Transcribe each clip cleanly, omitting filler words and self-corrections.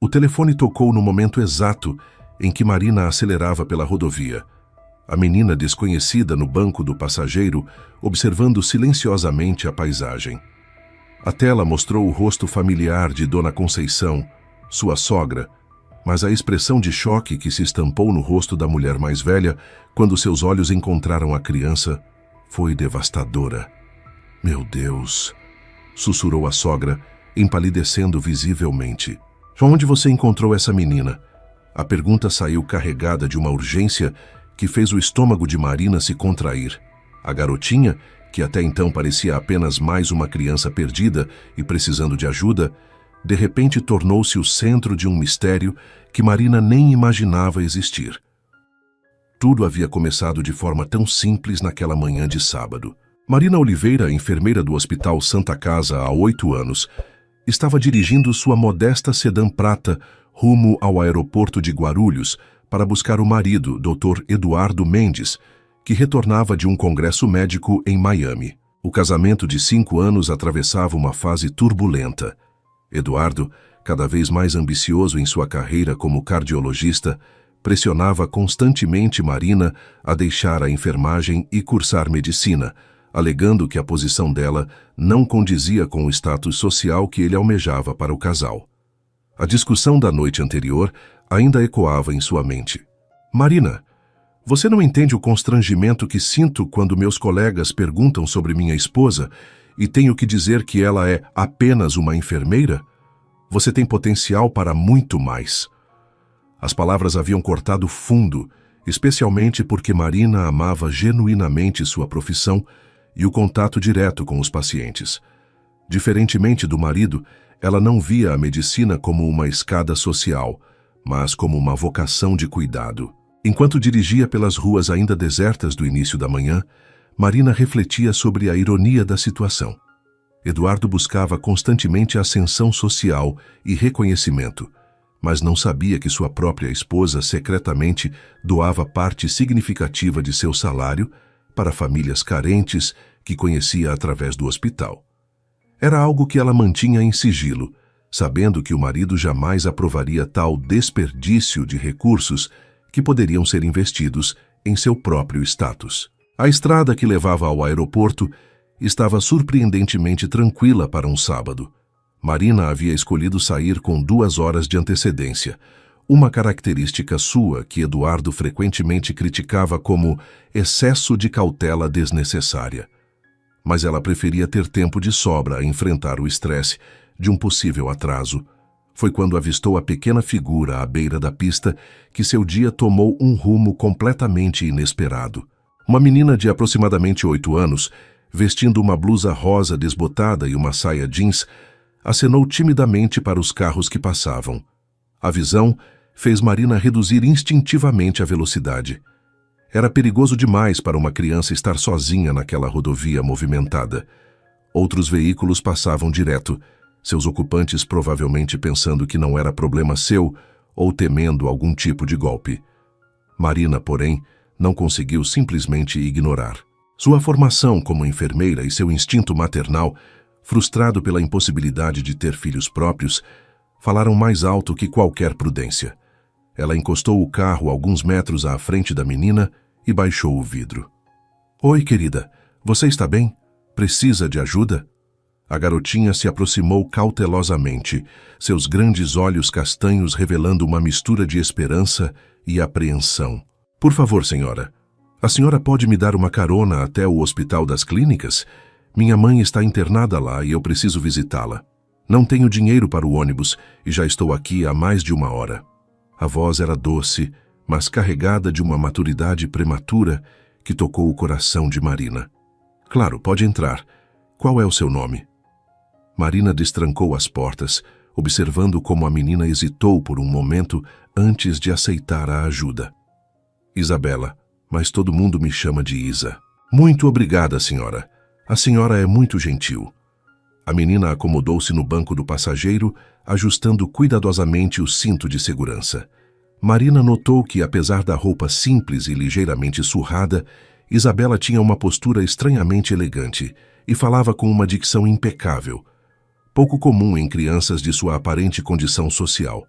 O telefone tocou no momento exato em que Marina acelerava pela rodovia. A menina desconhecida no banco do passageiro, observando silenciosamente a paisagem. A tela mostrou o rosto familiar de Dona Conceição, sua sogra, mas a expressão de choque que se estampou no rosto da mulher mais velha quando seus olhos encontraram a criança foi devastadora. "Meu Deus", sussurrou a sogra, empalidecendo visivelmente. "Onde você encontrou essa menina?" A pergunta saiu carregada de uma urgência que fez o estômago de Marina se contrair. A garotinha, que até então parecia apenas mais uma criança perdida e precisando de ajuda, de repente tornou-se o centro de um mistério que Marina nem imaginava existir. Tudo havia começado de forma tão simples naquela manhã de sábado. Marina Oliveira, enfermeira do Hospital Santa Casa há 8 anos, estava dirigindo sua modesta sedã prata rumo ao aeroporto de Guarulhos para buscar o marido, Dr. Eduardo Mendes, que retornava de um congresso médico em Miami. O casamento de 5 anos atravessava uma fase turbulenta. Eduardo, cada vez mais ambicioso em sua carreira como cardiologista, pressionava constantemente Marina a deixar a enfermagem e cursar medicina, alegando que a posição dela não condizia com o status social que ele almejava para o casal. A discussão da noite anterior ainda ecoava em sua mente. "Marina, você não entende o constrangimento que sinto quando meus colegas perguntam sobre minha esposa e tenho que dizer que ela é apenas uma enfermeira? Você tem potencial para muito mais." As palavras haviam cortado fundo, especialmente porque Marina amava genuinamente sua profissão e o contato direto com os pacientes. Diferentemente do marido, ela não via a medicina como uma escada social, mas como uma vocação de cuidado. Enquanto dirigia pelas ruas ainda desertas do início da manhã, Marina refletia sobre a ironia da situação. Eduardo buscava constantemente ascensão social e reconhecimento, mas não sabia que sua própria esposa secretamente doava parte significativa de seu salário para famílias carentes que conhecia através do hospital. Era algo que ela mantinha em sigilo, sabendo que o marido jamais aprovaria tal desperdício de recursos que poderiam ser investidos em seu próprio status. A estrada que levava ao aeroporto estava surpreendentemente tranquila para um sábado. Marina havia escolhido sair com 2 horas de antecedência, uma característica sua que Eduardo frequentemente criticava como excesso de cautela desnecessária. Mas ela preferia ter tempo de sobra a enfrentar o estresse de um possível atraso. Foi quando avistou a pequena figura à beira da pista que seu dia tomou um rumo completamente inesperado. Uma menina de aproximadamente 8 anos, vestindo uma blusa rosa desbotada e uma saia jeans, acenou timidamente para os carros que passavam. A visão fez Marina reduzir instintivamente a velocidade. Era perigoso demais para uma criança estar sozinha naquela rodovia movimentada. Outros veículos passavam direto, seus ocupantes provavelmente pensando que não era problema seu ou temendo algum tipo de golpe. Marina, porém, não conseguiu simplesmente ignorar. Sua formação como enfermeira e seu instinto maternal, frustrado pela impossibilidade de ter filhos próprios, falaram mais alto que qualquer prudência. Ela encostou o carro alguns metros à frente da menina e baixou o vidro. "Oi, querida, você está bem? Precisa de ajuda?" A garotinha se aproximou cautelosamente, seus grandes olhos castanhos revelando uma mistura de esperança e apreensão. "Por favor, senhora, a senhora pode me dar uma carona até o Hospital das Clínicas? Minha mãe está internada lá e eu preciso visitá-la. Não tenho dinheiro para o ônibus e já estou aqui há mais de 1 hora." A voz era doce, mas carregada de uma maturidade prematura que tocou o coração de Marina. "Claro, pode entrar. Qual é o seu nome?" Marina destrancou as portas, observando como a menina hesitou por um momento antes de aceitar a ajuda. "Isabela, mas todo mundo me chama de Isa." "Muito obrigada, senhora. A senhora é muito gentil." A menina acomodou-se no banco do passageiro, ajustando cuidadosamente o cinto de segurança. Marina notou que, apesar da roupa simples e ligeiramente surrada, Isabela tinha uma postura estranhamente elegante e falava com uma dicção impecável, pouco comum em crianças de sua aparente condição social.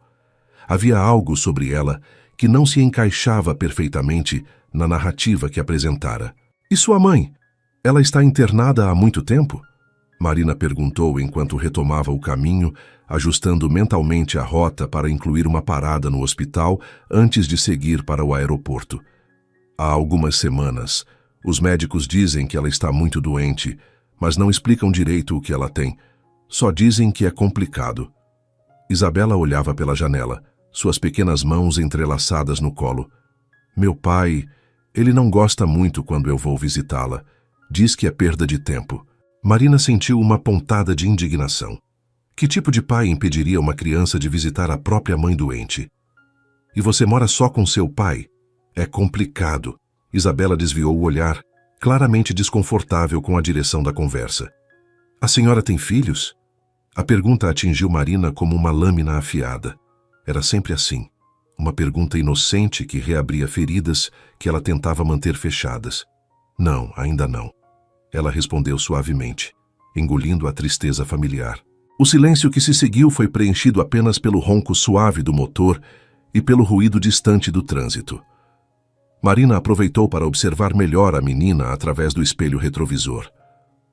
Havia algo sobre ela que não se encaixava perfeitamente na narrativa que apresentara. E sua mãe? Ela está internada há muito tempo? Marina perguntou enquanto retomava o caminho, ajustando mentalmente a rota para incluir uma parada no hospital antes de seguir para o aeroporto. Há algumas semanas, os médicos dizem que ela está muito doente, mas não explicam direito o que ela tem. Só dizem que é complicado. Isabela olhava pela janela, suas pequenas mãos entrelaçadas no colo. Meu pai, ele não gosta muito quando eu vou visitá-la. Diz que é perda de tempo. Marina sentiu uma pontada de indignação. Que tipo de pai impediria uma criança de visitar a própria mãe doente? E você mora só com seu pai? É complicado. Isabela desviou o olhar, claramente desconfortável com a direção da conversa. A senhora tem filhos? A pergunta atingiu Marina como uma lâmina afiada. Era sempre assim. Uma pergunta inocente que reabria feridas que ela tentava manter fechadas. Não, ainda não. Ela respondeu suavemente, engolindo a tristeza familiar. O silêncio que se seguiu foi preenchido apenas pelo ronco suave do motor e pelo ruído distante do trânsito. Marina aproveitou para observar melhor a menina através do espelho retrovisor.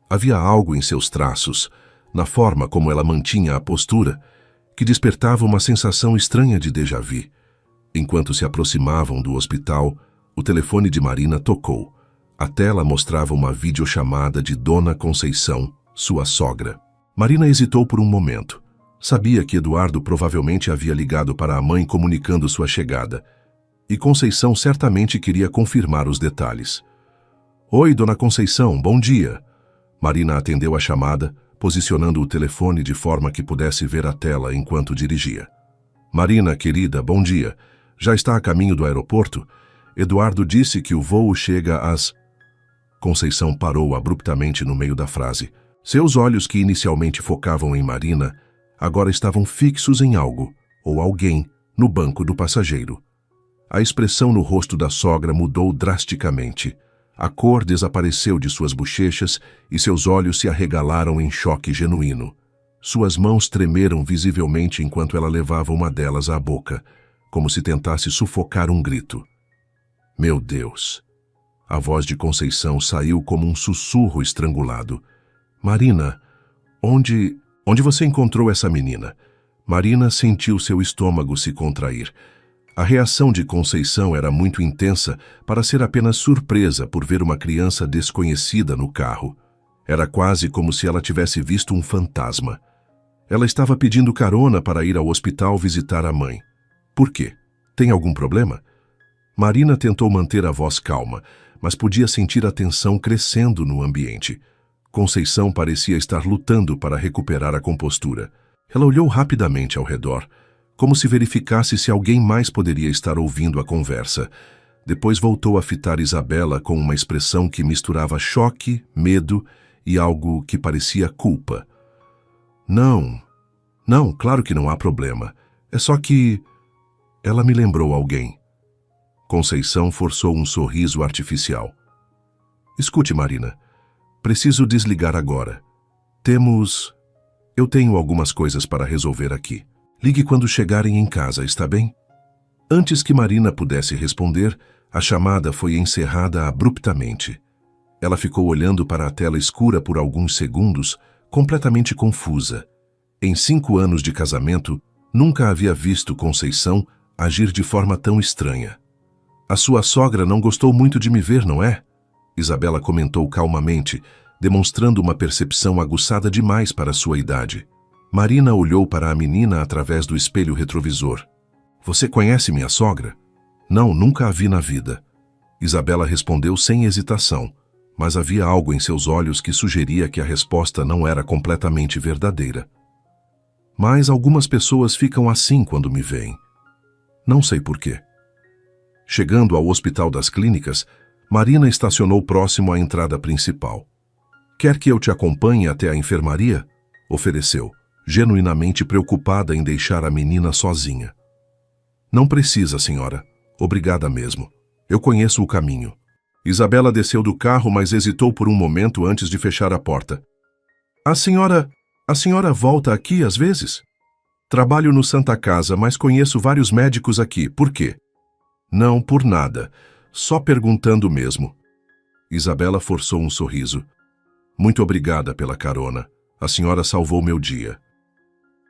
Havia algo em seus traços, na forma como ela mantinha a postura, que despertava uma sensação estranha de déjà-vu. Enquanto se aproximavam do hospital, o telefone de Marina tocou. A tela mostrava uma videochamada de Dona Conceição, sua sogra. Marina hesitou por um momento. Sabia que Eduardo provavelmente havia ligado para a mãe comunicando sua chegada. E Conceição certamente queria confirmar os detalhes. Oi, Dona Conceição, bom dia. Marina atendeu a chamada, posicionando o telefone de forma que pudesse ver a tela enquanto dirigia. Marina, querida, bom dia. Já está a caminho do aeroporto? Eduardo disse que o voo chega às... Conceição parou abruptamente no meio da frase. Seus olhos, que inicialmente focavam em Marina, agora estavam fixos em algo, ou alguém, no banco do passageiro. A expressão no rosto da sogra mudou drasticamente. A cor desapareceu de suas bochechas e seus olhos se arregalaram em choque genuíno. Suas mãos tremeram visivelmente enquanto ela levava uma delas à boca, como se tentasse sufocar um grito. Meu Deus! A voz de Conceição saiu como um sussurro estrangulado. Marina, onde você encontrou essa menina? Marina sentiu seu estômago se contrair. A reação de Conceição era muito intensa para ser apenas surpresa por ver uma criança desconhecida no carro. Era quase como se ela tivesse visto um fantasma. Ela estava pedindo carona para ir ao hospital visitar a mãe. Por quê? Tem algum problema? Marina tentou manter a voz calma, mas podia sentir a tensão crescendo no ambiente. Conceição parecia estar lutando para recuperar a compostura. Ela olhou rapidamente ao redor, como se verificasse se alguém mais poderia estar ouvindo a conversa. Depois voltou a fitar Isabela com uma expressão que misturava choque, medo e algo que parecia culpa. Não, claro que não há problema. É só que... Ela me lembrou alguém. Conceição forçou um sorriso artificial. Escute, Marina. Preciso desligar agora. Eu tenho algumas coisas para resolver aqui. Ligue quando chegarem em casa, está bem? Antes que Marina pudesse responder, a chamada foi encerrada abruptamente. Ela ficou olhando para a tela escura por alguns segundos, completamente confusa. Em 5 anos de casamento, nunca havia visto Conceição agir de forma tão estranha. A sua sogra não gostou muito de me ver, não é? Isabela comentou calmamente, demonstrando uma percepção aguçada demais para sua idade. Marina olhou para a menina através do espelho retrovisor. Você conhece minha sogra? Não, nunca a vi na vida. Isabela respondeu sem hesitação, mas havia algo em seus olhos que sugeria que a resposta não era completamente verdadeira. Mas algumas pessoas ficam assim quando me veem. Não sei porquê. Chegando ao Hospital das Clínicas, Marina estacionou próximo à entrada principal. Quer que eu te acompanhe até a enfermaria? Ofereceu, genuinamente preocupada em deixar a menina sozinha. Não precisa, senhora. Obrigada mesmo. Eu conheço o caminho. Isabela desceu do carro, mas hesitou por um momento antes de fechar a porta. A senhora volta aqui às vezes? Trabalho no Santa Casa, mas conheço vários médicos aqui. Por quê? Não, por nada. Só perguntando mesmo. Isabela forçou um sorriso. Muito obrigada pela carona. A senhora salvou meu dia.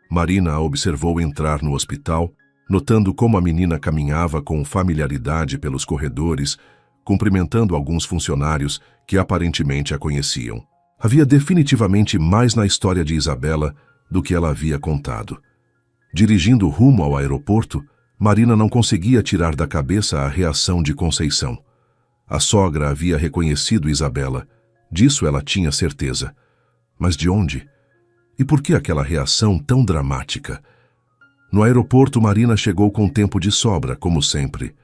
Marina a observou entrar no hospital, notando como a menina caminhava com familiaridade pelos corredores, cumprimentando alguns funcionários que aparentemente a conheciam. Havia definitivamente mais na história de Isabela do que ela havia contado. Dirigindo rumo ao aeroporto, Marina não conseguia tirar da cabeça a reação de Conceição. A sogra havia reconhecido Isabela, disso ela tinha certeza. Mas de onde? E por que aquela reação tão dramática? No aeroporto, Marina chegou com tempo de sobra, como sempre.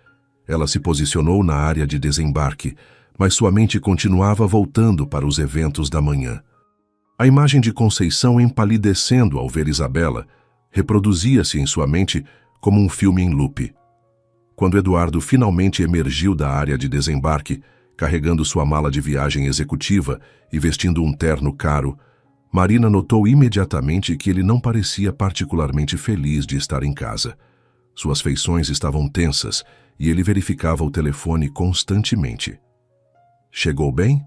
Ela se posicionou na área de desembarque, mas sua mente continuava voltando para os eventos da manhã. A imagem de Conceição empalidecendo ao ver Isabela reproduzia-se em sua mente como um filme em loop. Quando Eduardo finalmente emergiu da área de desembarque, carregando sua mala de viagem executiva e vestindo um terno caro, Marina notou imediatamente que ele não parecia particularmente feliz de estar em casa. Suas feições estavam tensas e ele verificava o telefone constantemente. Chegou bem?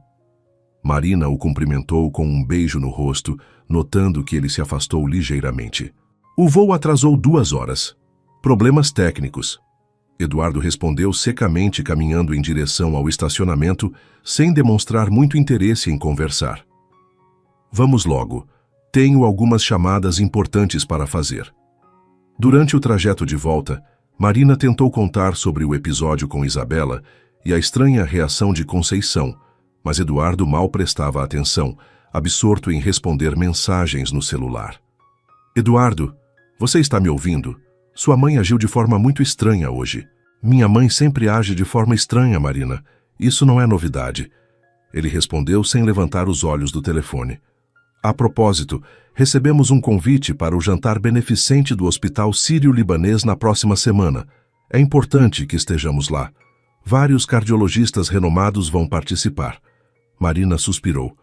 Marina o cumprimentou com um beijo no rosto, notando que ele se afastou ligeiramente. O voo atrasou 2 horas. Problemas técnicos. Eduardo respondeu secamente, caminhando em direção ao estacionamento, sem demonstrar muito interesse em conversar. Vamos logo. Tenho algumas chamadas importantes para fazer. Durante o trajeto de volta, Marina tentou contar sobre o episódio com Isabela e a estranha reação de Conceição, mas Eduardo mal prestava atenção, absorto em responder mensagens no celular. Eduardo, você está me ouvindo? Sua mãe agiu de forma muito estranha hoje. Minha mãe sempre age de forma estranha, Marina. Isso não é novidade. Ele respondeu sem levantar os olhos do telefone. A propósito, recebemos um convite para o jantar beneficente do Hospital Sírio-Libanês na próxima semana. É importante que estejamos lá. Vários cardiologistas renomados vão participar. Marina suspirou.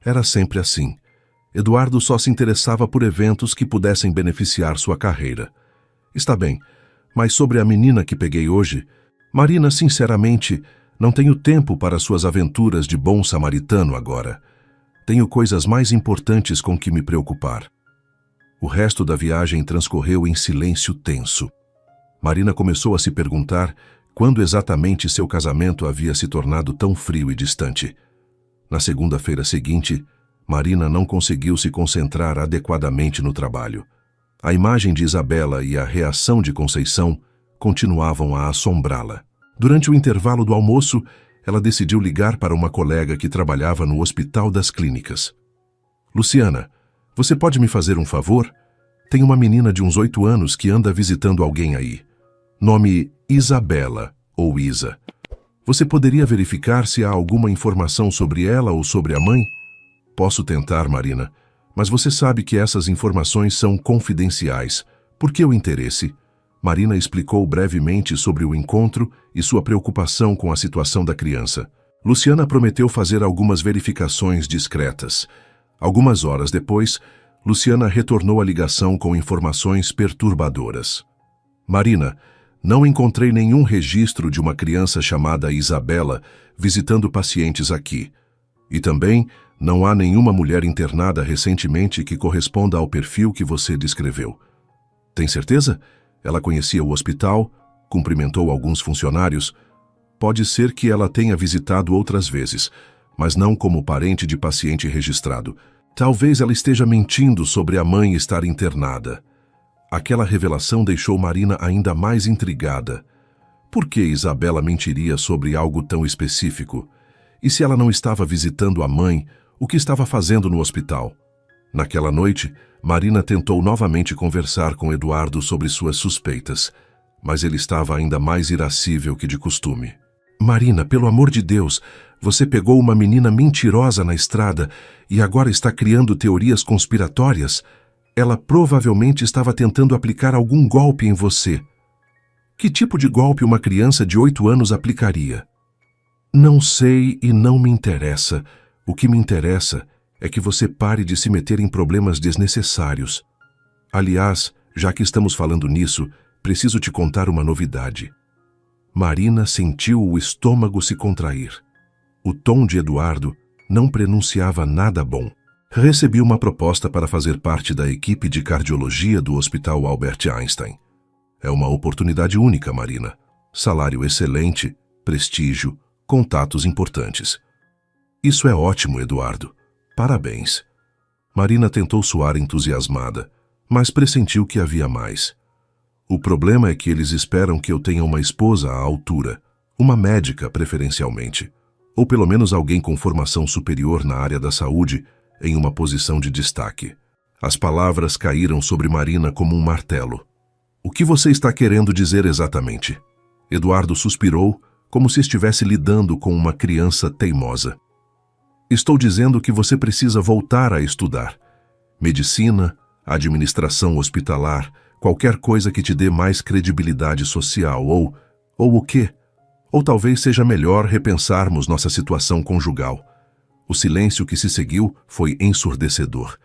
Era sempre assim. Eduardo só se interessava por eventos que pudessem beneficiar sua carreira. Está bem, mas sobre a menina que peguei hoje, Marina, sinceramente, não tenho tempo para suas aventuras de bom samaritano agora. Tenho coisas mais importantes com que me preocupar. O resto da viagem transcorreu em silêncio tenso. Marina começou a se perguntar quando exatamente seu casamento havia se tornado tão frio e distante. Na segunda-feira seguinte, Marina não conseguiu se concentrar adequadamente no trabalho. A imagem de Isabela e a reação de Conceição continuavam a assombrá-la. Durante o intervalo do almoço, ela decidiu ligar para uma colega que trabalhava no Hospital das Clínicas. Luciana, você pode me fazer um favor? Tem uma menina de uns 8 anos que anda visitando alguém aí. Nome Isabela ou Isa. Você poderia verificar se há alguma informação sobre ela ou sobre a mãe? Posso tentar, Marina, mas você sabe que essas informações são confidenciais. Por que o interesse? Marina explicou brevemente sobre o encontro e sua preocupação com a situação da criança. Luciana prometeu fazer algumas verificações discretas. Algumas horas depois, Luciana retornou a ligação com informações perturbadoras. Marina, não encontrei nenhum registro de uma criança chamada Isabela visitando pacientes aqui. E também não há nenhuma mulher internada recentemente que corresponda ao perfil que você descreveu. Tem certeza? Ela conhecia o hospital, cumprimentou alguns funcionários. Pode ser que ela tenha visitado outras vezes, mas não como parente de paciente registrado. Talvez ela esteja mentindo sobre a mãe estar internada. Aquela revelação deixou Marina ainda mais intrigada. Por que Isabela mentiria sobre algo tão específico? E se ela não estava visitando a mãe, o que estava fazendo no hospital? Naquela noite, Marina tentou novamente conversar com Eduardo sobre suas suspeitas, mas ele estava ainda mais irascível que de costume. Marina, pelo amor de Deus, você pegou uma menina mentirosa na estrada e agora está criando teorias conspiratórias? Ela provavelmente estava tentando aplicar algum golpe em você. Que tipo de golpe uma criança de 8 anos aplicaria? Não sei e não me interessa. O que me interessa é que você pare de se meter em problemas desnecessários. Aliás, Já que estamos falando nisso, preciso te contar uma novidade. Marina sentiu o estômago se contrair. O tom de Eduardo não prenunciava nada bom. Recebi uma proposta para fazer parte da equipe de cardiologia do Hospital Albert Einstein. É uma oportunidade única, Marina. Salário excelente, prestígio, contatos importantes. Isso é ótimo, Eduardo. Parabéns. Marina tentou soar entusiasmada, mas pressentiu que havia mais. O problema é que eles esperam que eu tenha uma esposa à altura, uma médica preferencialmente, ou pelo menos alguém com formação superior na área da saúde, em uma posição de destaque. As palavras caíram sobre Marina como um martelo. O que você está querendo dizer exatamente? Eduardo suspirou, como se estivesse lidando com uma criança teimosa. Estou dizendo que você precisa voltar a estudar. Medicina, administração hospitalar, qualquer coisa que te dê mais credibilidade social, ou o quê? Ou talvez seja melhor repensarmos nossa situação conjugal. O silêncio que se seguiu foi ensurdecedor.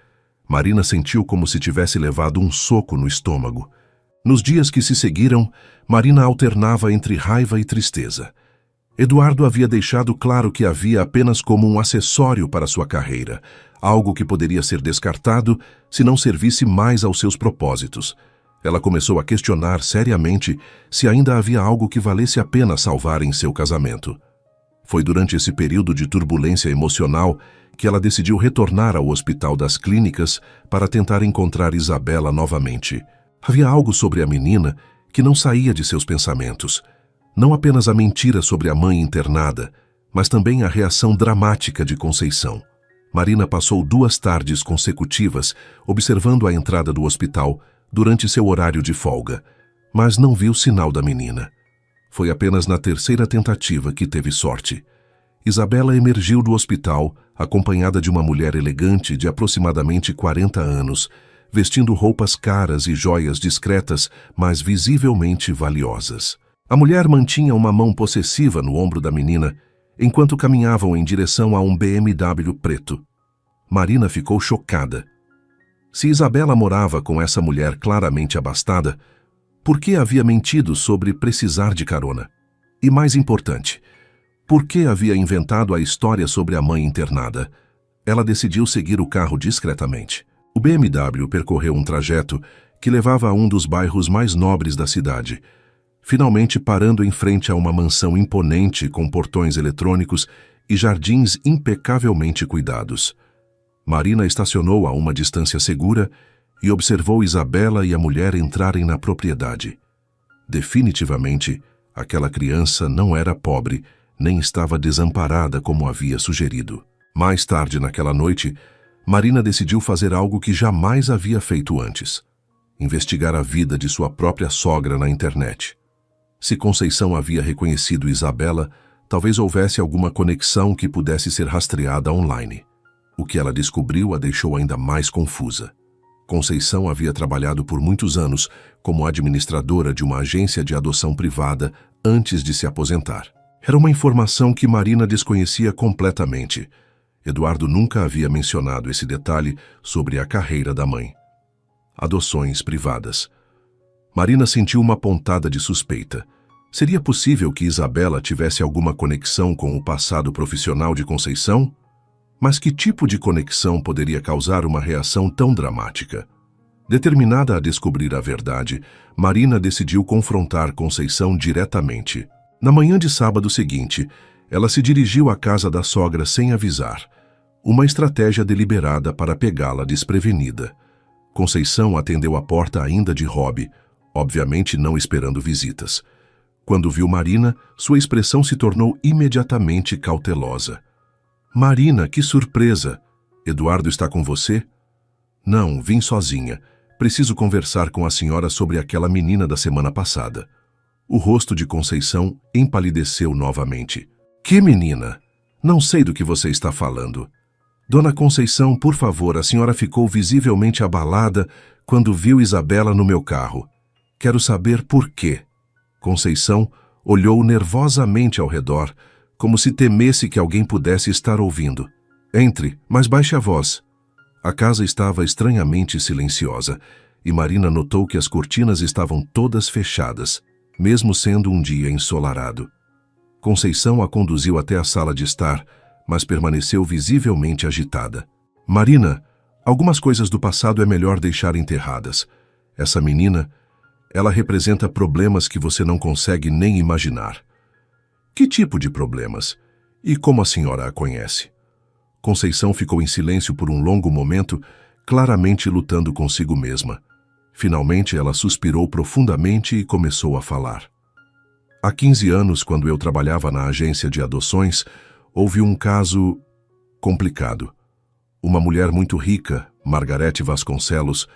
Marina sentiu como se tivesse levado um soco no estômago. Nos dias que se seguiram, Marina alternava entre raiva e tristeza. Eduardo havia deixado claro que havia apenas como um acessório para sua carreira, algo que poderia ser descartado se não servisse mais aos seus propósitos. Ela começou a questionar seriamente se ainda havia algo que valesse a pena salvar em seu casamento. Foi durante esse período de turbulência emocional que ela decidiu retornar ao Hospital das Clínicas para tentar encontrar Isabela novamente. Havia algo sobre a menina que não saía de seus pensamentos. Não apenas a mentira sobre a mãe internada, mas também a reação dramática de Conceição. Marina passou 2 tardes consecutivas observando a entrada do hospital durante seu horário de folga, mas não viu sinal da menina. Foi apenas na 3ª tentativa que teve sorte. Isabela emergiu do hospital, acompanhada de uma mulher elegante de aproximadamente 40 anos, vestindo roupas caras e joias discretas, mas visivelmente valiosas. A mulher mantinha uma mão possessiva no ombro da menina, enquanto caminhavam em direção a um BMW preto. Marina ficou chocada. Se Isabela morava com essa mulher claramente abastada, por que havia mentido sobre precisar de carona? E mais importante, por que havia inventado a história sobre a mãe internada? Ela decidiu seguir o carro discretamente. O BMW percorreu um trajeto que levava a um dos bairros mais nobres da cidade, finalmente parando em frente a uma mansão imponente com portões eletrônicos e jardins impecavelmente cuidados. Marina estacionou a uma distância segura e observou Isabela e a mulher entrarem na propriedade. Definitivamente, aquela criança não era pobre, nem estava desamparada como havia sugerido. Mais tarde naquela noite, Marina decidiu fazer algo que jamais havia feito antes: investigar a vida de sua própria sogra na internet. Se Conceição havia reconhecido Isabela, talvez houvesse alguma conexão que pudesse ser rastreada online. O que ela descobriu a deixou ainda mais confusa. Conceição havia trabalhado por muitos anos como administradora de uma agência de adoção privada antes de se aposentar. Era uma informação que Marina desconhecia completamente. Eduardo nunca havia mencionado esse detalhe sobre a carreira da mãe. Adoções privadas. Marina sentiu uma pontada de suspeita. Seria possível que Isabela tivesse alguma conexão com o passado profissional de Conceição? Mas que tipo de conexão poderia causar uma reação tão dramática? Determinada a descobrir a verdade, Marina decidiu confrontar Conceição diretamente. Na manhã de sábado seguinte, ela se dirigiu à casa da sogra sem avisar. Uma estratégia deliberada para pegá-la desprevenida. Conceição atendeu a porta ainda de hobby, obviamente não esperando visitas. Quando viu Marina, sua expressão se tornou imediatamente cautelosa. Marina, que surpresa! Eduardo está com você? Não, vim sozinha. Preciso conversar com a senhora sobre aquela menina da semana passada. O rosto de Conceição empalideceu novamente. Que menina? Não sei do que você está falando. Dona Conceição, por favor, a senhora ficou visivelmente abalada quando viu Isabela no meu carro. Quero saber por quê. Conceição olhou nervosamente ao redor, como se temesse que alguém pudesse estar ouvindo. Entre, mas baixe a voz. A casa estava estranhamente silenciosa, e Marina notou que as cortinas estavam todas fechadas, mesmo sendo um dia ensolarado. Conceição a conduziu até a sala de estar, mas permaneceu visivelmente agitada. Marina, algumas coisas do passado é melhor deixar enterradas. Essa menina, ela representa problemas que você não consegue nem imaginar. Que tipo de problemas? E como a senhora a conhece? Conceição ficou em silêncio por um longo momento, claramente lutando consigo mesma. Finalmente ela suspirou profundamente e começou a falar. Há 15 anos, quando eu trabalhava na agência de adoções, houve um caso complicado. Uma mulher muito rica, Margarete Vasconcelos,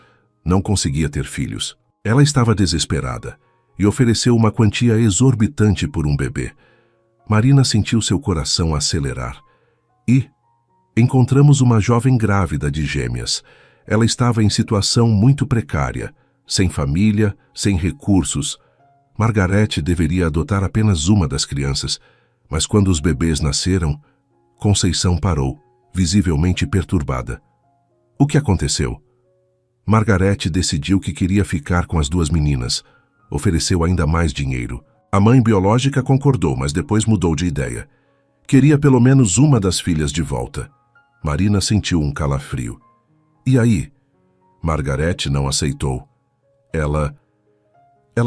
não conseguia ter filhos. Ela estava desesperada e ofereceu uma quantia exorbitante por um bebê. Marina sentiu seu coração acelerar. E encontramos uma jovem grávida de gêmeas. Ela estava em situação muito precária, sem família, sem recursos. Margarete deveria adotar apenas uma das crianças, mas quando os bebês nasceram, Conceição parou, visivelmente perturbada. O que aconteceu? Margarete decidiu que queria ficar com as duas meninas. Ofereceu ainda mais dinheiro. A mãe biológica concordou, mas depois mudou de ideia. Queria pelo menos uma das filhas de volta. Marina sentiu um calafrio. E aí? Margarete não aceitou. Ela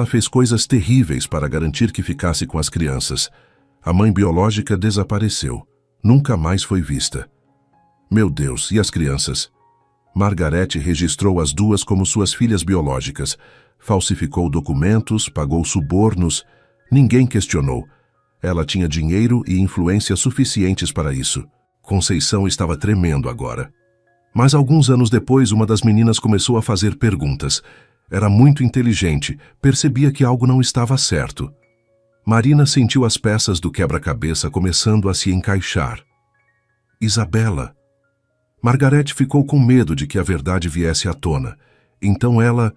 fez coisas terríveis para garantir que ficasse com as crianças. A mãe biológica desapareceu. Nunca mais foi vista. Meu Deus, e as crianças? Margarete registrou as duas como suas filhas biológicas. Falsificou documentos, pagou subornos. Ninguém questionou. Ela tinha dinheiro e influência suficientes para isso. Conceição estava tremendo agora. Mas alguns anos depois, uma das meninas começou a fazer perguntas. Era muito inteligente, percebia que algo não estava certo. Marina sentiu as peças do quebra-cabeça começando a se encaixar. Isabela. Margarete ficou com medo de que a verdade viesse à tona. Então ela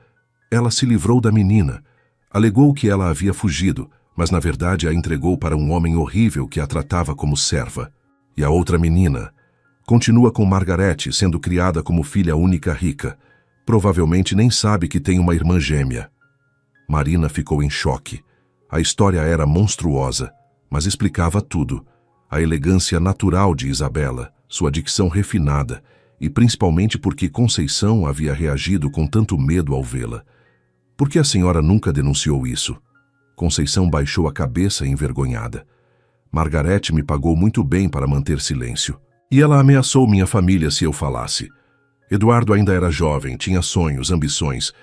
se livrou da menina. Alegou que ela havia fugido, mas na verdade a entregou para um homem horrível que a tratava como serva. E a outra menina continua com Margarete, sendo criada como filha única rica. Provavelmente nem sabe que tem uma irmã gêmea. Marina ficou em choque. A história era monstruosa, mas explicava tudo. A elegância natural de Isabela, sua dicção refinada, e principalmente porque Conceição havia reagido com tanto medo ao vê-la. Por que a senhora nunca denunciou isso? Conceição baixou a cabeça envergonhada. Margarete me pagou muito bem para manter silêncio. E ela ameaçou minha família se eu falasse. Eduardo ainda era jovem, tinha sonhos, ambições.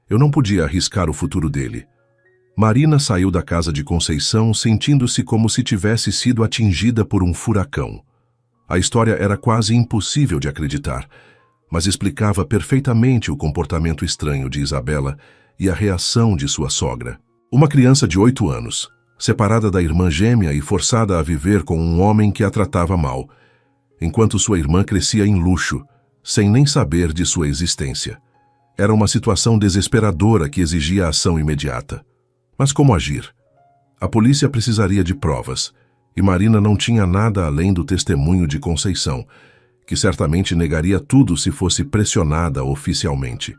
Eu não podia arriscar o futuro dele. Marina saiu da casa de Conceição sentindo-se como se tivesse sido atingida por um furacão. A história era quase impossível de acreditar, mas explicava perfeitamente o comportamento estranho de Isabela e a reação de sua sogra. Uma criança de 8 anos, separada da irmã gêmea e forçada a viver com um homem que a tratava mal, enquanto sua irmã crescia em luxo, sem nem saber de sua existência. Era uma situação desesperadora que exigia ação imediata. Mas como agir? A polícia precisaria de provas, e Marina não tinha nada além do testemunho de Conceição, que certamente negaria tudo se fosse pressionada oficialmente.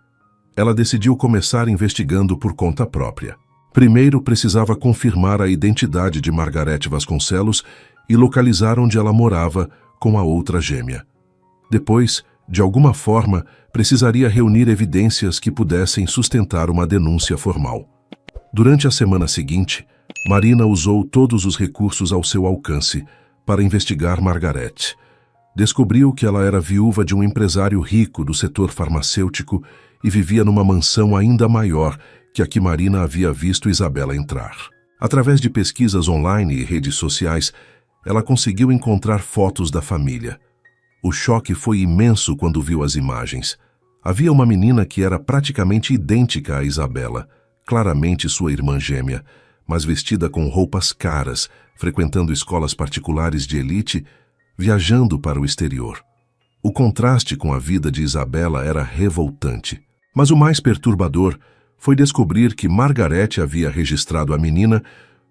Ela decidiu começar investigando por conta própria. Primeiro, precisava confirmar a identidade de Margarete Vasconcelos e localizar onde ela morava com a outra gêmea. Depois, de alguma forma, precisaria reunir evidências que pudessem sustentar uma denúncia formal. Durante a semana seguinte, Marina usou todos os recursos ao seu alcance para investigar Margarete. Descobriu que ela era viúva de um empresário rico do setor farmacêutico e vivia numa mansão ainda maior que a que Marina havia visto Isabela entrar. Através de pesquisas online e redes sociais, ela conseguiu encontrar fotos da família. O choque foi imenso quando viu as imagens. Havia uma menina que era praticamente idêntica a Isabela, claramente sua irmã gêmea, mas vestida com roupas caras, frequentando escolas particulares de elite, viajando para o exterior. O contraste com a vida de Isabela era revoltante. Mas o mais perturbador foi descobrir que Margarete havia registrado a menina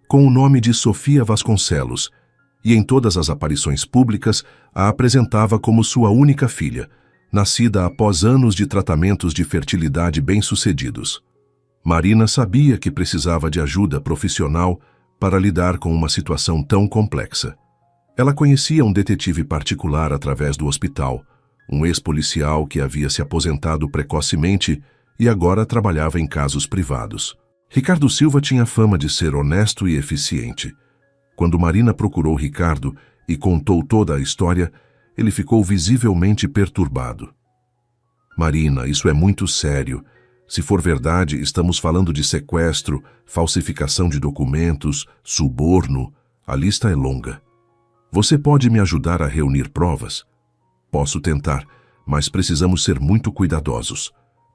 com o nome de Sofia Vasconcelos e em todas as aparições públicas a apresentava como sua única filha, nascida após anos de tratamentos de fertilidade bem-sucedidos. Marina sabia que precisava de ajuda profissional para lidar com uma situação tão complexa. Ela conhecia um detetive particular através do hospital, um ex-policial que havia se aposentado precocemente e agora trabalhava em casos privados. Ricardo Silva tinha fama de ser honesto e eficiente. Quando Marina procurou Ricardo e contou toda a história, ele ficou visivelmente perturbado. Marina, isso é muito sério. Se for verdade, estamos falando de sequestro, falsificação de documentos, suborno. A lista é longa. Você pode me ajudar a reunir provas? Posso tentar, mas precisamos ser muito cuidadosos.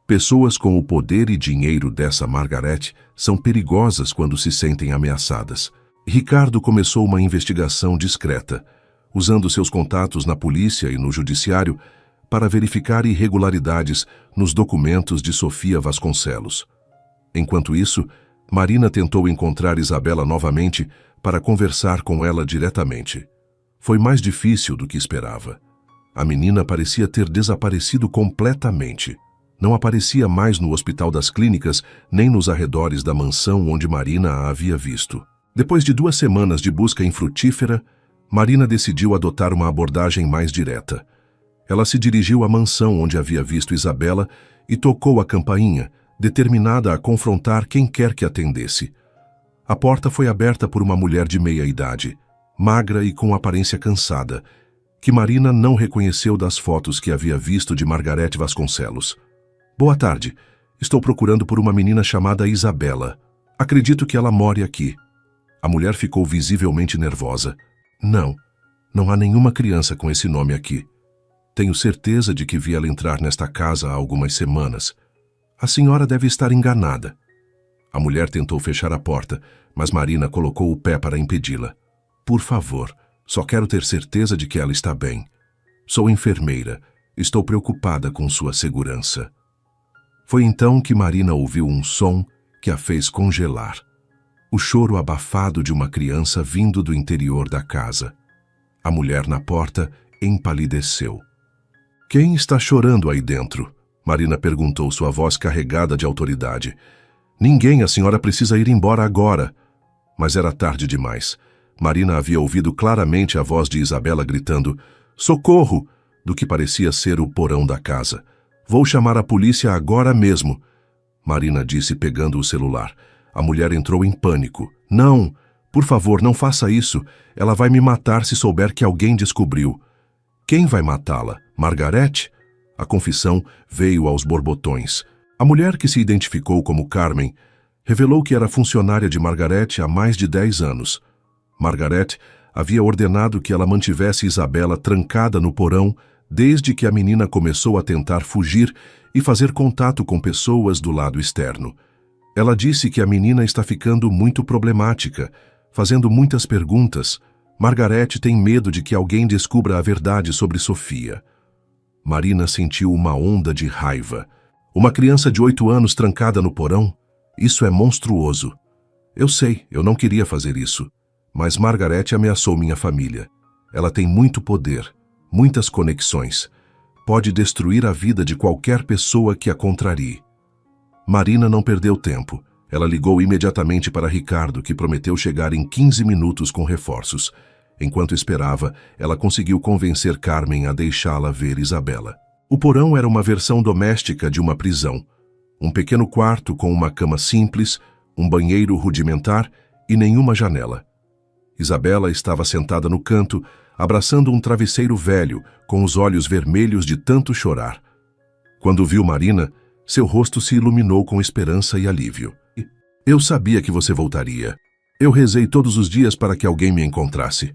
Pessoas com o poder e dinheiro dessa Margarete são perigosas quando se sentem ameaçadas. Ricardo começou uma investigação discreta, usando seus contatos na polícia e no judiciário para verificar irregularidades nos documentos de Sofia Vasconcelos. Enquanto isso, Marina tentou encontrar Isabela novamente para conversar com ela diretamente. Foi mais difícil do que esperava. A menina parecia ter desaparecido completamente. Não aparecia mais no Hospital das Clínicas, nem nos arredores da mansão onde Marina a havia visto. Depois de 2 semanas de busca infrutífera, Marina decidiu adotar uma abordagem mais direta. Ela se dirigiu à mansão onde havia visto Isabela e tocou a campainha, determinada a confrontar quem quer que atendesse. A porta foi aberta por uma mulher de meia idade, magra e com aparência cansada, que Marina não reconheceu das fotos que havia visto de Margarete Vasconcelos. Boa tarde. Estou procurando por uma menina chamada Isabela. Acredito que ela more aqui. A mulher ficou visivelmente nervosa. Não há nenhuma criança com esse nome aqui. Tenho certeza de que vi ela entrar nesta casa há algumas semanas. A senhora deve estar enganada. A mulher tentou fechar a porta, mas Marina colocou o pé para impedi-la. Por favor, só quero ter certeza de que ela está bem. Sou enfermeira. Estou preocupada com sua segurança. Foi então que Marina ouviu um som que a fez congelar. O choro abafado de uma criança vindo do interior da casa. A mulher na porta empalideceu. Quem está chorando aí dentro? Marina perguntou, sua voz carregada de autoridade. Ninguém, a senhora precisa ir embora agora. Mas era tarde demais. Marina havia ouvido claramente a voz de Isabela gritando, socorro, do que parecia ser o porão da casa. Vou chamar a polícia agora mesmo. Marina disse pegando o celular. A mulher entrou em pânico. Não, por favor, não faça isso. Ela vai me matar se souber que alguém descobriu. Quem vai matá-la? Margarete? A confissão veio aos borbotões. A mulher, que se identificou como Carmen, revelou que era funcionária de Margarete há mais de 10 anos. Margarete havia ordenado que ela mantivesse Isabela trancada no porão desde que a menina começou a tentar fugir e fazer contato com pessoas do lado externo. Ela disse que a menina está ficando muito problemática, fazendo muitas perguntas. Margarete tem medo de que alguém descubra a verdade sobre Sofia. Marina sentiu uma onda de raiva. Uma criança de 8 anos trancada no porão? Isso é monstruoso. Eu sei, eu não queria fazer isso. Mas Margarete ameaçou minha família. Ela tem muito poder, muitas conexões. Pode destruir a vida de qualquer pessoa que a contrarie. Marina não perdeu tempo. Ela ligou imediatamente para Ricardo, que prometeu chegar em 15 minutos com reforços. Enquanto esperava, ela conseguiu convencer Carmen a deixá-la ver Isabela. O porão era uma versão doméstica de uma prisão. Um pequeno quarto com uma cama simples, um banheiro rudimentar e nenhuma janela. Isabela estava sentada no canto, abraçando um travesseiro velho, com os olhos vermelhos de tanto chorar. Quando viu Marina, seu rosto se iluminou com esperança e alívio. Eu sabia que você voltaria. Eu rezei todos os dias para que alguém me encontrasse.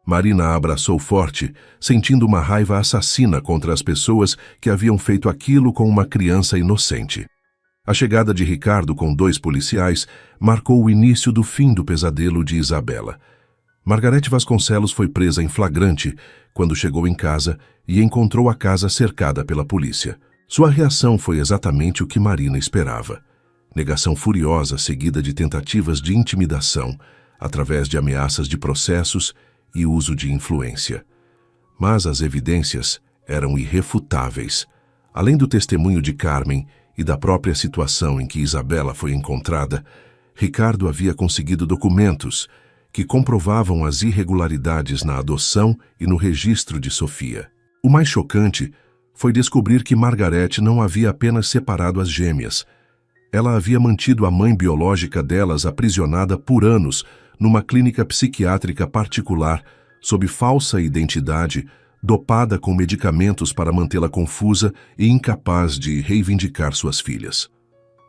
Marina a abraçou forte, sentindo uma raiva assassina contra as pessoas que haviam feito aquilo com uma criança inocente. A chegada de Ricardo com 2 policiais marcou o início do fim do pesadelo de Isabela. Margarete Vasconcelos foi presa em flagrante quando chegou em casa e encontrou a casa cercada pela polícia. Sua reação foi exatamente o que Marina esperava. Negação furiosa seguida de tentativas de intimidação, através de ameaças de processos e uso de influência. Mas as evidências eram irrefutáveis. Além do testemunho de Carmen e da própria situação em que Isabela foi encontrada, Ricardo havia conseguido documentos que comprovavam as irregularidades na adoção e no registro de Sofia. O mais chocante foi descobrir que Margarete não havia apenas separado as gêmeas. Ela havia mantido a mãe biológica delas aprisionada por anos numa clínica psiquiátrica particular, sob falsa identidade, dopada com medicamentos para mantê-la confusa e incapaz de reivindicar suas filhas.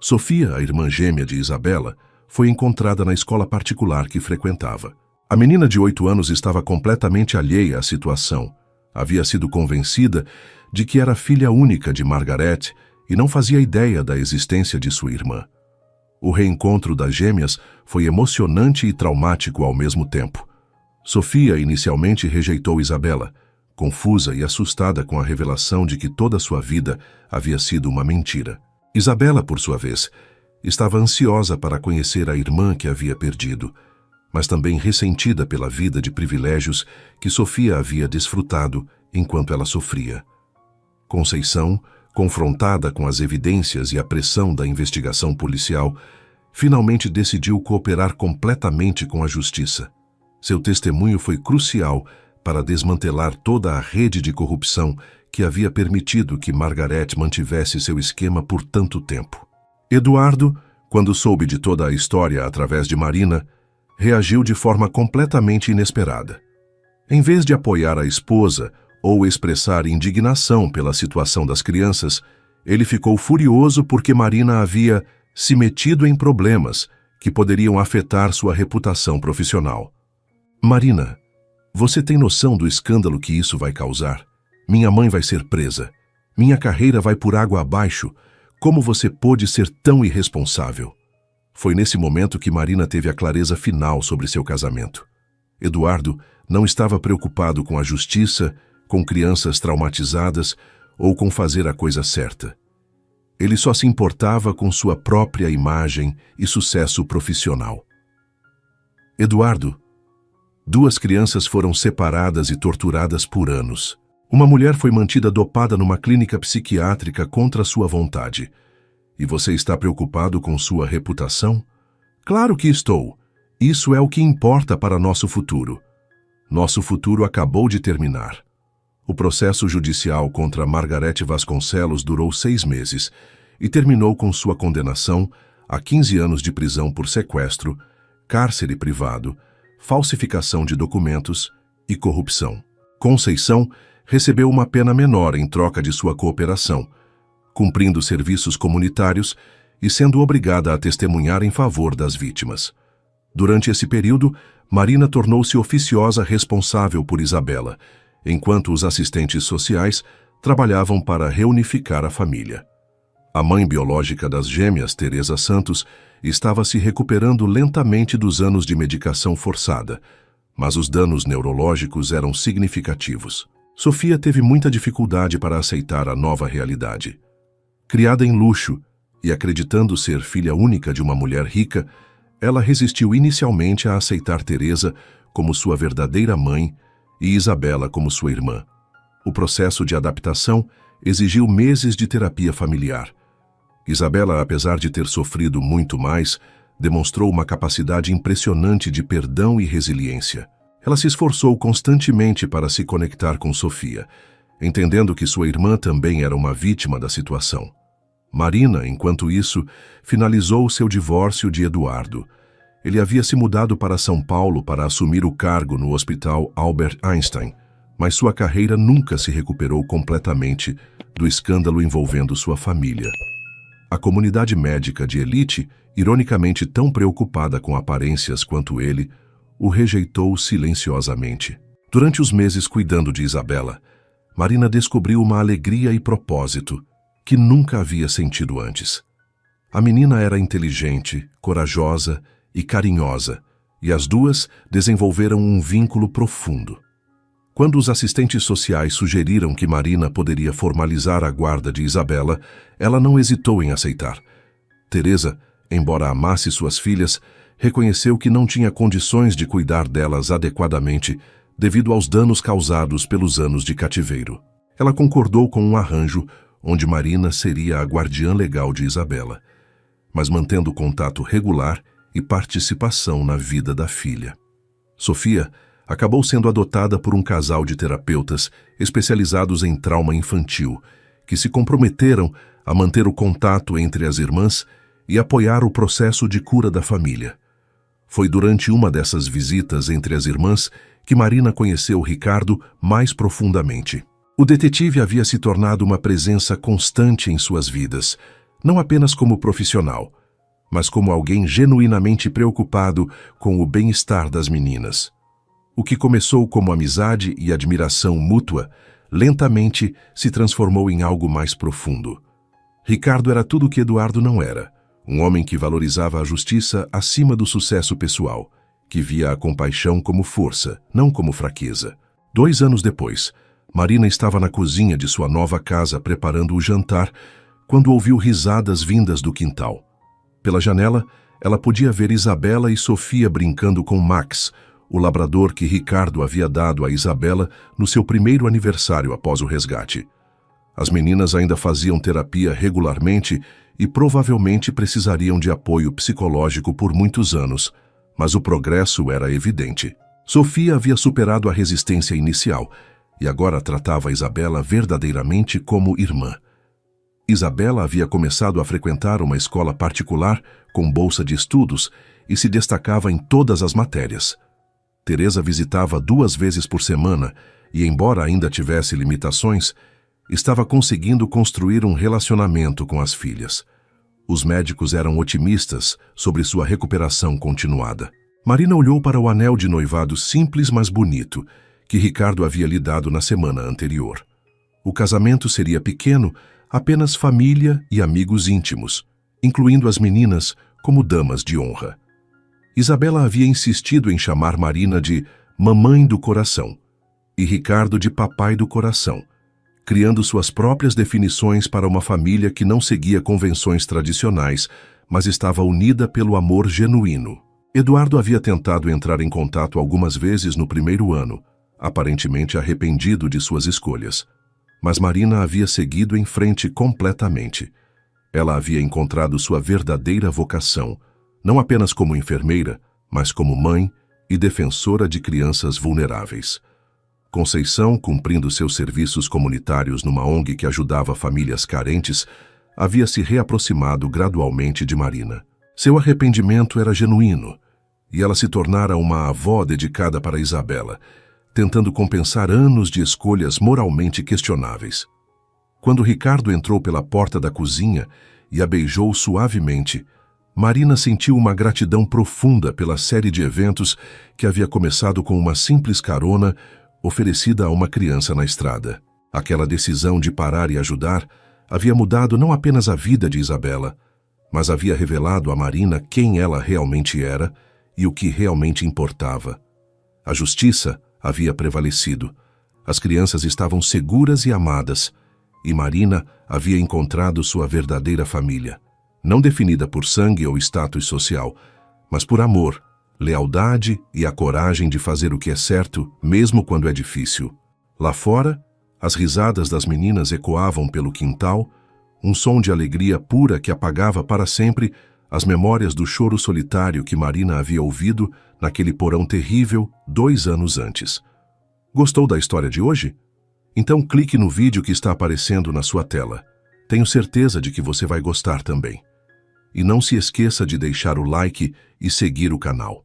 Sofia, a irmã gêmea de Isabela, foi encontrada na escola particular que frequentava. A menina de 8 anos estava completamente alheia à situação. Havia sido convencida de que era filha única de Margarete e não fazia ideia da existência de sua irmã. O reencontro das gêmeas foi emocionante e traumático ao mesmo tempo. Sofia inicialmente rejeitou Isabela, confusa e assustada com a revelação de que toda sua vida havia sido uma mentira. Isabela, por sua vez, estava ansiosa para conhecer a irmã que havia perdido, mas também ressentida pela vida de privilégios que Sofia havia desfrutado enquanto ela sofria. Conceição, confrontada com as evidências e a pressão da investigação policial, finalmente decidiu cooperar completamente com a justiça. Seu testemunho foi crucial para desmantelar toda a rede de corrupção que havia permitido que Margarete mantivesse seu esquema por tanto tempo. Eduardo, quando soube de toda a história através de Marina, reagiu de forma completamente inesperada. Em vez de apoiar a esposa ou expressar indignação pela situação das crianças, ele ficou furioso porque Marina havia se metido em problemas que poderiam afetar sua reputação profissional. Marina, você tem noção do escândalo que isso vai causar? Minha mãe vai ser presa. Minha carreira vai por água abaixo. Como você pôde ser tão irresponsável? Foi nesse momento que Marina teve a clareza final sobre seu casamento. Eduardo não estava preocupado com a justiça, com crianças traumatizadas ou com fazer a coisa certa. Ele só se importava com sua própria imagem e sucesso profissional. Eduardo, 2 crianças foram separadas e torturadas por anos. Uma mulher foi mantida dopada numa clínica psiquiátrica contra sua vontade. E você está preocupado com sua reputação? Claro que estou. Isso é o que importa para nosso futuro. Nosso futuro acabou de terminar. O processo judicial contra Margarete Vasconcelos durou 6 meses e terminou com sua condenação a 15 anos de prisão por sequestro, cárcere privado, falsificação de documentos e corrupção. Conceição recebeu uma pena menor em troca de sua cooperação, cumprindo serviços comunitários e sendo obrigada a testemunhar em favor das vítimas. Durante esse período, Marina tornou-se oficiosa responsável por Isabela, enquanto os assistentes sociais trabalhavam para reunificar a família. A mãe biológica das gêmeas, Teresa Santos, estava se recuperando lentamente dos anos de medicação forçada, mas os danos neurológicos eram significativos. Sofia teve muita dificuldade para aceitar a nova realidade. Criada em luxo e acreditando ser filha única de uma mulher rica, ela resistiu inicialmente a aceitar Teresa como sua verdadeira mãe e Isabela como sua irmã. O processo de adaptação exigiu meses de terapia familiar. Isabela, apesar de ter sofrido muito mais, demonstrou uma capacidade impressionante de perdão e resiliência. Ela se esforçou constantemente para se conectar com Sofia, entendendo que sua irmã também era uma vítima da situação. Marina, enquanto isso, finalizou seu divórcio de Eduardo. Ele havia se mudado para São Paulo para assumir o cargo no Hospital Albert Einstein, mas sua carreira nunca se recuperou completamente do escândalo envolvendo sua família. A comunidade médica de elite, ironicamente tão preocupada com aparências quanto ele, o rejeitou silenciosamente. Durante os meses cuidando de Isabela, Marina descobriu uma alegria e propósito que nunca havia sentido antes. A menina era inteligente, corajosa e carinhosa, e as duas desenvolveram um vínculo profundo. Quando os assistentes sociais sugeriram que Marina poderia formalizar a guarda de Isabela, ela não hesitou em aceitar. Teresa, embora amasse suas filhas, reconheceu que não tinha condições de cuidar delas adequadamente devido aos danos causados pelos anos de cativeiro. Ela concordou com um arranjo onde Marina seria a guardiã legal de Isabela, mas mantendo contato regular e participação na vida da filha. Sofia acabou sendo adotada por um casal de terapeutas especializados em trauma infantil, que se comprometeram a manter o contato entre as irmãs e apoiar o processo de cura da família. Foi durante uma dessas visitas entre as irmãs que Marina conheceu Ricardo mais profundamente. O detetive havia se tornado uma presença constante em suas vidas, não apenas como profissional, mas como alguém genuinamente preocupado com o bem-estar das meninas. O que começou como amizade e admiração mútua, lentamente se transformou em algo mais profundo. Ricardo era tudo o que Eduardo não era, um homem que valorizava a justiça acima do sucesso pessoal, que via a compaixão como força, não como fraqueza. 2 anos depois, Marina estava na cozinha de sua nova casa preparando o jantar, quando ouviu risadas vindas do quintal. Pela janela, ela podia ver Isabela e Sofia brincando com Max, o labrador que Ricardo havia dado a Isabela no seu primeiro aniversário após o resgate. As meninas ainda faziam terapia regularmente e provavelmente precisariam de apoio psicológico por muitos anos, mas o progresso era evidente. Sofia havia superado a resistência inicial e agora tratava Isabela verdadeiramente como irmã. Isabela havia começado a frequentar uma escola particular com bolsa de estudos e se destacava em todas as matérias. Teresa visitava 2 vezes por semana e, embora ainda tivesse limitações, estava conseguindo construir um relacionamento com as filhas. Os médicos eram otimistas sobre sua recuperação continuada. Marina olhou para o anel de noivado simples, mas bonito, que Ricardo havia lhe dado na semana anterior. O casamento seria pequeno, apenas família e amigos íntimos, incluindo as meninas como damas de honra. Isabela havia insistido em chamar Marina de mamãe do coração e Ricardo de papai do coração, criando suas próprias definições para uma família que não seguia convenções tradicionais, mas estava unida pelo amor genuíno. Eduardo havia tentado entrar em contato algumas vezes no primeiro ano, aparentemente arrependido de suas escolhas. Mas Marina havia seguido em frente completamente. Ela havia encontrado sua verdadeira vocação, não apenas como enfermeira, mas como mãe e defensora de crianças vulneráveis. Conceição, cumprindo seus serviços comunitários numa ONG que ajudava famílias carentes, havia se reaproximado gradualmente de Marina. Seu arrependimento era genuíno, e ela se tornara uma avó dedicada para Isabela, tentando compensar anos de escolhas moralmente questionáveis. Quando Ricardo entrou pela porta da cozinha e a beijou suavemente, Marina sentiu uma gratidão profunda pela série de eventos que havia começado com uma simples carona oferecida a uma criança na estrada. Aquela decisão de parar e ajudar havia mudado não apenas a vida de Isabela, mas havia revelado a Marina quem ela realmente era e o que realmente importava. A justiça havia prevalecido. As crianças estavam seguras e amadas, e Marina havia encontrado sua verdadeira família, não definida por sangue ou status social, mas por amor, lealdade e a coragem de fazer o que é certo, mesmo quando é difícil. Lá fora, as risadas das meninas ecoavam pelo quintal, um som de alegria pura que apagava para sempre as memórias do choro solitário que Marina havia ouvido naquele porão terrível 2 anos antes. Gostou da história de hoje? Então clique no vídeo que está aparecendo na sua tela. Tenho certeza de que você vai gostar também. E não se esqueça de deixar o like e seguir o canal.